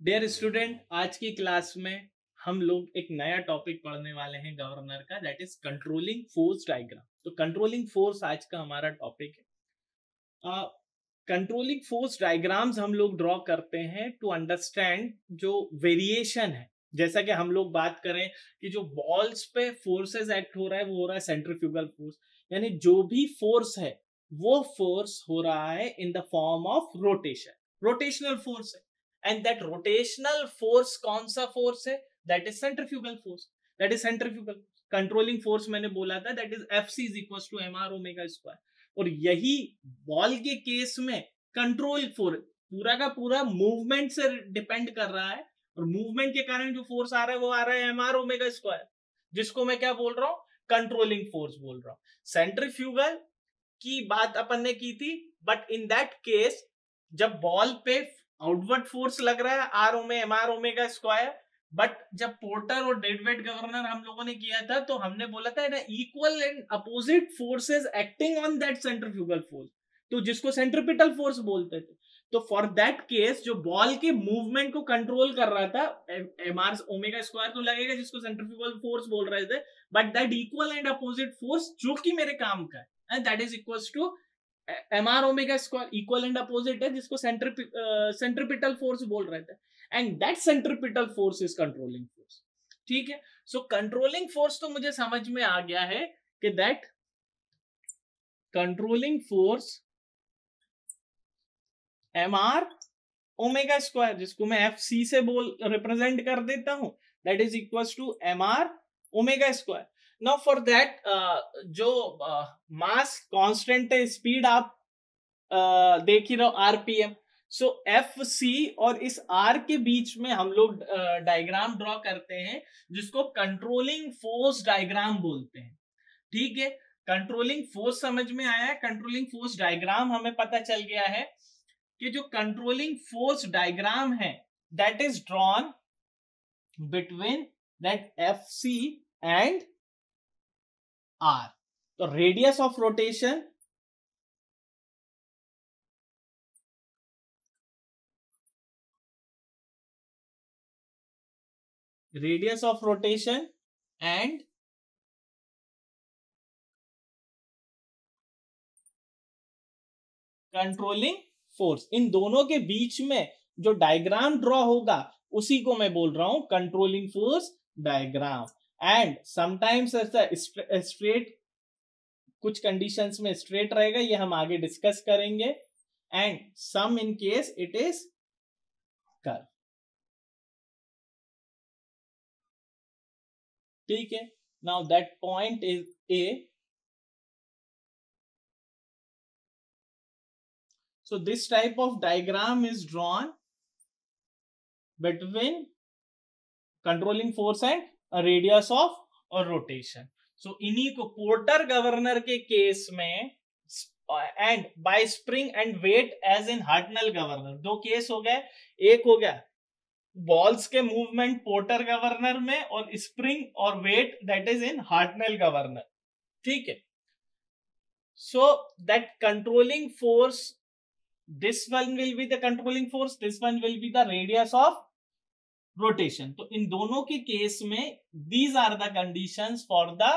Dear student, आज की class में हम लोग एक नया टॉपिक पढ़ने वाले हैं गवर्नर का, that is controlling force diagram. तो कंट्रोलिंग फोर्स आज का हमारा टॉपिक है। कंट्रोलिंग फोर्स डायग्राम्स हम लोग ड्रॉ करते हैं टू अंडरस्टैंड जो वेरिएशन है। जैसा कि हम लोग बात करें कि जो बॉल्स पे फोर्सेस एक्ट हो रहा है वो हो रहा है सेंट्रीफ्यूगल फोर्स, यानी जो भी फोर्स है वो फोर्स हो रहा है in the form of rotation, rotational force है। एंड दैट रोटेशनल फोर्स कौन सा फोर्स है? That is centrifugal force. That is centrifugal controlling force मैंने बोला था, that is F C is equal to M R omega square. और यही ball के केस में कंट्रोल फोर्स पूरा का पूरा मूवमेंट से डिपेंड कर रहा है, और मूवमेंट के कारण जो फोर्स आ रहा है वो आ रहा है एम आर ओमेगा स्क्वायर, जिसको मैं क्या बोल रहा हूं? कंट्रोलिंग फोर्स बोल रहा हूं। सेंट्रीफ्यूगल की बात अपन ने की थी, बट इन दैट केस जब बॉल पे आउटवर्ड फोर्स लग रहा है R omega M R omega square, but जब पोर्टर और डेडवेट गवर्नर हम लोगों ने किया था तो हमने बोला था ना equal and opposite forces acting on that centrifugal force, तो जिसको सेंट्रीपिटल फोर्स बोलते थे। तो फॉर दैट केस जो बॉल के मूवमेंट को कंट्रोल कर रहा था एम आर ओमेगा स्क्वायर तो लगेगा, जिसको सेंट्रीफ्यूगल फोर्स बोल रहे थे, but that equal and opposite force जो कि मेरे काम का है, and that is equals to mr omega square, equal and opposite है, जिसको सेंट्रीपिटल फोर्स बोल रहे थे। And that centripetal force is controlling force. ठीक है, सो कंट्रोलिंग फोर्स तो मुझे समझ में आ गया है कि that controlling force M R omega square, जिसको मैं एफ सी से बोल रिप्रेजेंट कर देता हूं, that is equal to M R omega square. Now for that जो मास कांस्टेंट है, स्पीड आप देख ही रहो आरपीएम। सो एफ सी और इस आर के बीच में हम लोग डायग्राम ड्रॉ करते हैं, जिसको कंट्रोलिंग फोर्स डायग्राम बोलते हैं। ठीक है, कंट्रोलिंग फोर्स समझ में आया है, कंट्रोलिंग फोर्स डायग्राम हमें पता चल गया है कि जो कंट्रोलिंग फोर्स डायग्राम है that is drawn between that F C and R. तो radius of rotation and controlling force, इन दोनों के बीच में जो डायग्राम ड्रॉ होगा उसी को मैं बोल रहा हूं controlling force diagram. And sometimes ऐसा स्ट्रेट, कुछ कंडीशंस में स्ट्रेट रहेगा, ये हम आगे डिस्कस करेंगे, and some in case it is curve. ठीक है, now that point is A. So this type of diagram is drawn between controlling force and a radius of or rotation. So इन्हीं को Porter governor के case में and by spring and weight as in Hartnell governor, दो case हो गए। एक हो गया बॉल्स के मूवमेंट पोर्टर गवर्नर में, और स्प्रिंग और weight that is in Hartnell governor. ठीक है, so that controlling force, this one will be the controlling force, this one will be the radius of rotation। तो इन दोनों के केस में these are the conditions for the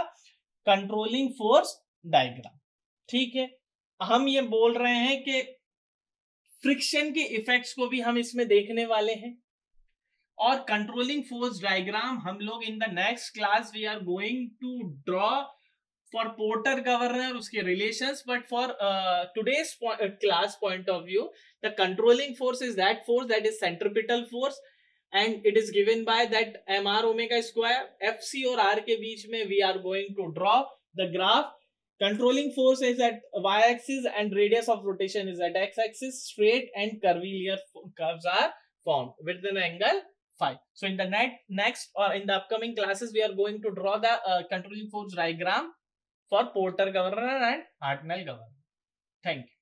controlling force diagram। ठीक है, हम ये बोल रहे हैं कि फ्रिक्शन के इफेक्ट्स को भी हम इसमें देखने वाले हैं, और कंट्रोलिंग फोर्स डायग्राम हम लोग in the next class we are going to draw for porter governor उसके relations, but for today's class point of view, the controlling force is that force that is centripetal force, and it is given by that mr omega square। fc और r के बीच में we are going to draw the graph। controlling force is at y axis and radius of rotation is at x axis, straight and curvilinear curves are formed with an angle phi। so in the next or in the upcoming classes we are going to draw the controlling force diagram for porter governor and hartnell governor। Thank you।